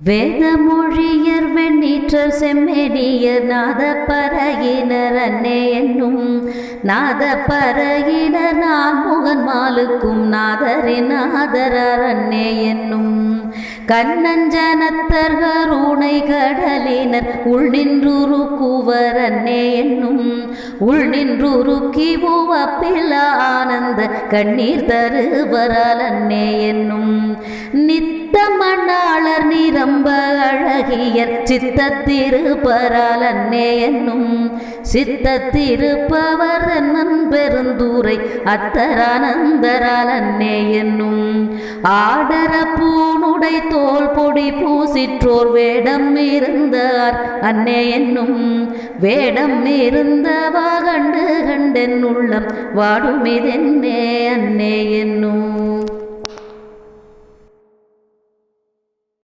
வேதமொழியர் வெண்ணீற்றர் செம்மெனியர் நாதப்பறையினர் அன்னே என்னும் நாதப்பறையினர் நான்முகன் மாலுக்கும் நாதரின் நாதரார் அன்னே என்னும் கண்ணஞ்சனத்தர் கருணை கடலினர் உள் நின்றுருக்குவர் அன்னே என்னும் உள் நின்றுருக்கி மூவப்பில் ஆனந்த கண்ணீர் தருவரால் அன்னே என்னும் நித்த மண்ணாளர் நிரம்ப அழகியர் சித்தத்திருப்பரால் அன்னே என்னும் சித்தத்திருப்பவர் நன் பெருந்தூரை அத்தரானந்தரால் அன்னே என்னும் ஆடர பூனுடை தோல் பொடி பூசிற்றோர் வேடம் இருந்தார் அன்னே என்னும் வேடம் இருந்தவா கண்டு கண்டென் உள்ளம் வாடுமிதென்னே அன்னே என்னும்